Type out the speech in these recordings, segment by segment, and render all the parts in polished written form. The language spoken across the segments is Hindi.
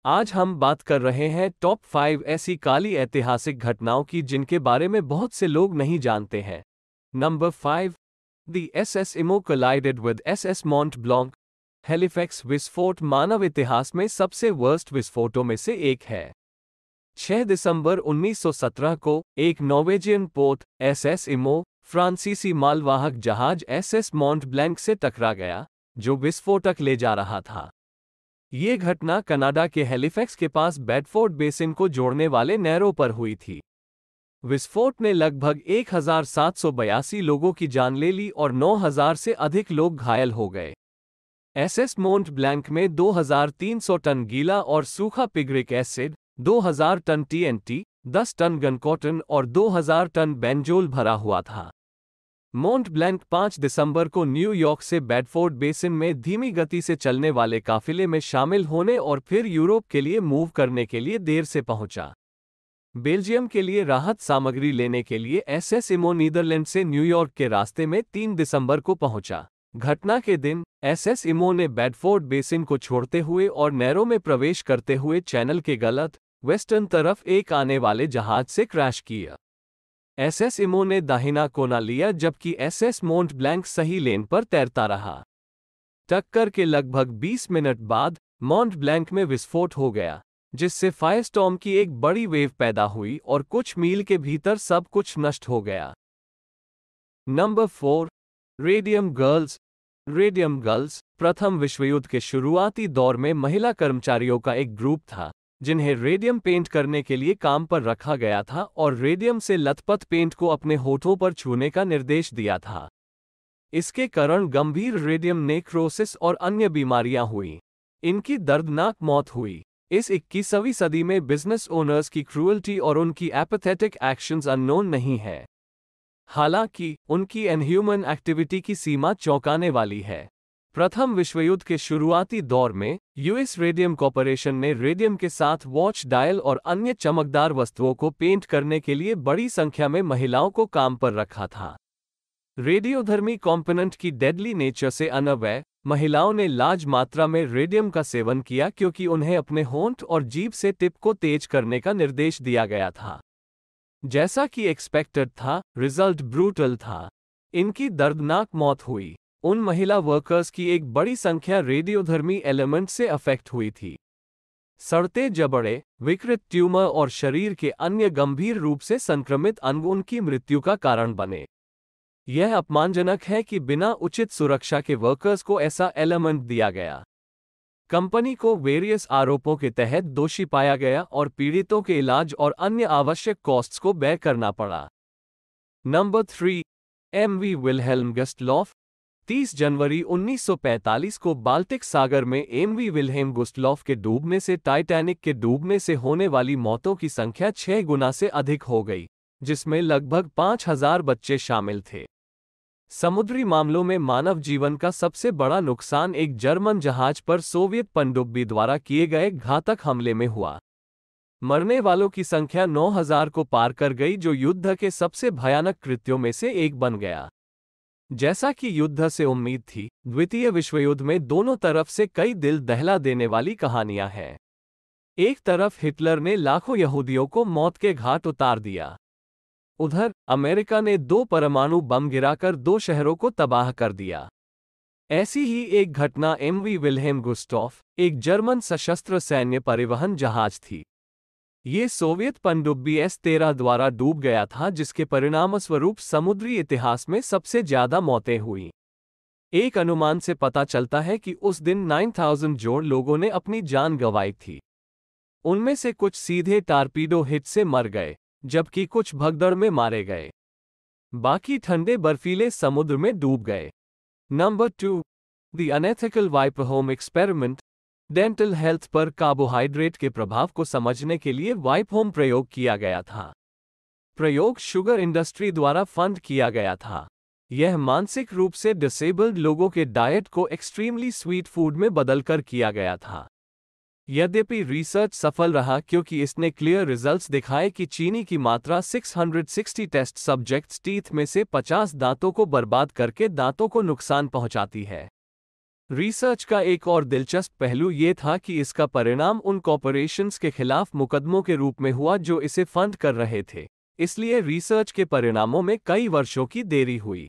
आज हम बात कर रहे हैं टॉप 5 ऐसी काली ऐतिहासिक घटनाओं की जिनके बारे में बहुत से लोग नहीं जानते हैं। Number 5, the SS Imo collided with SS Mont Blanc. Halifax विस्फोट मानव इतिहास में सबसे वर्स्ट विस्फोटों में से एक है। 6 दिसंबर 1917 को एक नॉर्वेजियन पोर्ट एसएस इमो फ्रांसीसी मालवाहक जहाज एसएस मॉन्ट ब्लैंक से टकरा गया, जो विस्फोटक ले जा रहा था। ये घटना कनाडा के हैलिफैक्स के पास बेडफोर्ड बेसिन को जोड़ने वाले नहरों पर हुई थी। विस्फोट ने लगभग 1782 लोगों की जान ले ली और 9000 से अधिक लोग घायल हो गए। एसएस मोंट ब्लैंक में 2300 टन गीला और सूखा पिगरिक एसिड, 2000 टन टीएनटी, 10 टन गनकॉटन और 2000 टन बेंजोल भरा हुआ था। मोंट ब्लैंक 5 दिसंबर को न्यूयॉर्क से बेडफोर्ड बेसिन में धीमी गति से चलने वाले काफिले में शामिल होने और फिर यूरोप के लिए मूव करने के लिए देर से पहुंचा। बेल्जियम के लिए राहत सामग्री लेने के लिए एसएस इमो नीदरलैंड से न्यूयॉर्क के रास्ते में 3 दिसंबर को पहुंचा। घटना के दिन एसएस इमो ने बेडफोर्ड बेसिन को छोड़ते हुए और नहरों में प्रवेश करते हुए चैनल के गलत वेस्टर्न तरफ एक आने वाले जहाज से क्रैश किया। एसएस इमो ने दाहिना कोना लिया जबकि एसएस मोंट ब्लैंक सही लेन पर तैरता रहा। टक्कर के लगभग 20 मिनट बाद मोंट ब्लैंक में विस्फोट हो गया, जिससे फायरस्टॉर्म की एक बड़ी वेव पैदा हुई और कुछ मील के भीतर सब कुछ नष्ट हो गया। Number 4, radium girls. Radium girls प्रथम विश्वयुद्ध के शुरुआती दौर में महिला कर्मचारियों का एक ग्रुप था, जिन्हें रेडियम पेंट करने के लिए काम पर रखा गया था और रेडियम से लथपथ पेंट को अपने होठों पर छूने का निर्देश दिया था। इसके कारण गंभीर रेडियम नेक्रोसिस और अन्य बीमारियां हुई। इनकी दर्दनाक मौत हुई। इस 21वीं सदी में बिजनेस ओनर्स की क्रूअल्टी और उनकी एपैथेटिक एक्शंस अननोन नहीं है। हालांकि उनकी इनह्यूमन एक्टिविटी की सीमा चौंकाने वाली है। प्रथम विश्वयुद्ध के शुरुआती दौर में यूएस रेडियम कॉर्पोरेशन ने रेडियम के साथ वॉच डायल और अन्य चमकदार वस्तुओं को पेंट करने के लिए बड़ी संख्या में महिलाओं को काम पर रखा था। रेडियोधर्मी कॉम्पोनेंट की डेडली नेचर से अनअवेयर महिलाओं ने लार्ज मात्रा में रेडियम का सेवन किया क्योंकि उन्हें अपने होंठ और जीभ से टिप को तेज करने का निर्देश दिया गया था। जैसा कि एक्सपेक्टेड था, रिजल्ट ब्रूटल था। इनकी दर्दनाक मौत हुई। उन महिला वर्कर्स की एक बड़ी संख्या रेडियोधर्मी एलिमेंट से अफेक्ट हुई थी। सड़ते जबड़े, विकृत ट्यूमर और शरीर के अन्य गंभीर रूप से संक्रमित अंग उनकी मृत्यु का कारण बने। यह अपमानजनक है कि बिना उचित सुरक्षा के वर्कर्स को ऐसा एलिमेंट दिया गया। कंपनी को वेरियस आरोपों के तहत दोषी पाया गया और पीड़ितों के इलाज और अन्य आवश्यक कॉस्ट्स को बेयर करना पड़ा। Number 3, MV Wilhelm Gustloff. 30 जनवरी 1945 को बाल्टिक सागर में एमवी विल्हेल्म गुस्टलॉफ के डूबने से टाइटैनिक के डूबने से होने वाली मौतों की संख्या 6 गुना से अधिक हो गई, जिसमें लगभग 5000 बच्चे शामिल थे। समुद्री मामलों में मानव जीवन का सबसे बड़ा नुकसान एक जर्मन जहाज पर सोवियत पनडुब्बी द्वारा किए गए घातक हमले में हुआ। मरने वालों की संख्या 9000 को पार कर गई, जो युद्ध के सबसे भयानक कृत्यों में से एक बन गया। जैसा कि युद्ध से उम्मीद थी, द्वितीय विश्वयुद्ध में दोनों तरफ से कई दिल दहला देने वाली कहानियां हैं। एक तरफ हिटलर ने लाखों यहूदियों को मौत के घाट उतार दिया। उधर अमेरिका ने 2 परमाणु बम गिराकर 2 शहरों को तबाह कर दिया। ऐसी ही एक घटना एमवी विल्हेल्म गुस्टॉफ, एक जर्मन सशस्त्र सैन्य परिवहन जहाज थी। ये सोवियत पनडुब्बी S-13 द्वारा डूब गया था, जिसके परिणामस्वरूप समुद्री इतिहास में सबसे ज्यादा मौतें हुईं। एक अनुमान से पता चलता है कि उस दिन 9000 जोड़ लोगों ने अपनी जान गंवाई थी। उनमें से कुछ सीधे टारपीडो हिट से मर गए, जबकि कुछ भगदड़ में मारे गए। बाकी ठंडे बर्फीले समुद्र में डूब गए। Number 2, the unethical Vipeholm experiment. Dental health पर कार्बोहाइड्रेट के प्रभाव को समझने के लिए वाइप होम प्रयोग किया गया था। प्रयोग शुगर इंडस्ट्री द्वारा फंड किया गया था। यह मानसिक रूप से डिसेबल्ड लोगों के डाइट को एक्सट्रीमली स्वीट फूड में बदलकर किया गया था। यद्यपि रिसर्च सफल रहा क्योंकि इसने क्लियर रिजल्ट्स दिखाए कि चीनी की मात्रा 660 टेस्ट सब्जेक्ट्स टीथ में से 50 दांतों को बर्बाद करके दांतों को नुकसान पहुंचाती है। रिसर्च का एक और दिलचस्प पहलू ये था कि इसका परिणाम उन कॉरपोरेशंस के खिलाफ मुकदमों के रूप में हुआ जो इसे फंड कर रहे थे, इसलिए रिसर्च के परिणामों में कई वर्षों की देरी हुई।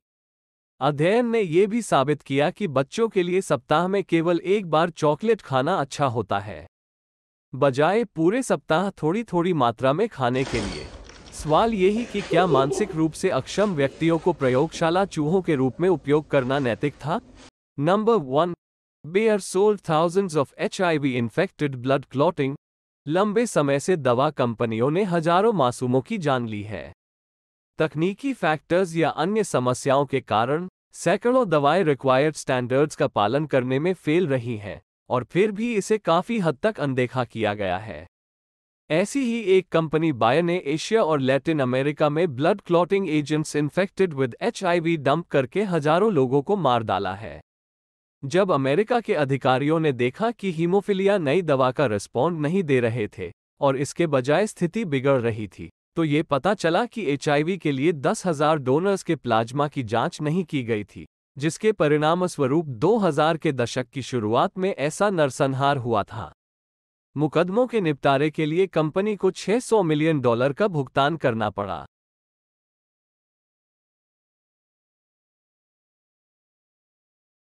अध्ययन ने यह भी साबित किया कि बच्चों के लिए सप्ताह में केवल एक बार चॉकलेट खाना अच्छा होता है, बजाय पूरे सप्ताह थोड़ी थोड़ी मात्रा में खाने के लिए। सवाल यही कि क्या मानसिक रूप से अक्षम व्यक्तियों को प्रयोगशाला चूहों के रूप में उपयोग करना नैतिक था? Number 1, Bayer sold thousands of HIV infected blood clotting. लंबे समय से दवा कंपनियों ने हजारों मासूमों की जान ली है। तकनीकी फैक्टर्स या अन्य समस्याओं के कारण सैकड़ों दवाएं रिक्वायर्ड स्टैंडर्ड्स का पालन करने में फेल रही हैं, और फिर भी इसे काफी हद तक अनदेखा किया गया है। ऐसी ही एक कंपनी बायर ने एशिया और लैटिन अमेरिका में blood clotting agents infected with HIV dump करके हजारों लोगों को मार डाला है। जब अमेरिका के अधिकारियों ने देखा कि हीमोफिलिया नई दवा का रिस्पॉन्ड नहीं दे रहे थे और इसके बजाय स्थिति बिगड़ रही थी, तो ये पता चला कि HIV के लिए 10,000 डोनर्स के प्लाज्मा की जांच नहीं की गई थी, जिसके परिणामस्वरूप 2000 के दशक की शुरुआत में ऐसा नरसंहार हुआ था। मुकदमों के निपटारे के लिए कंपनी को $600 मिलियन का भुगतान करना पड़ा।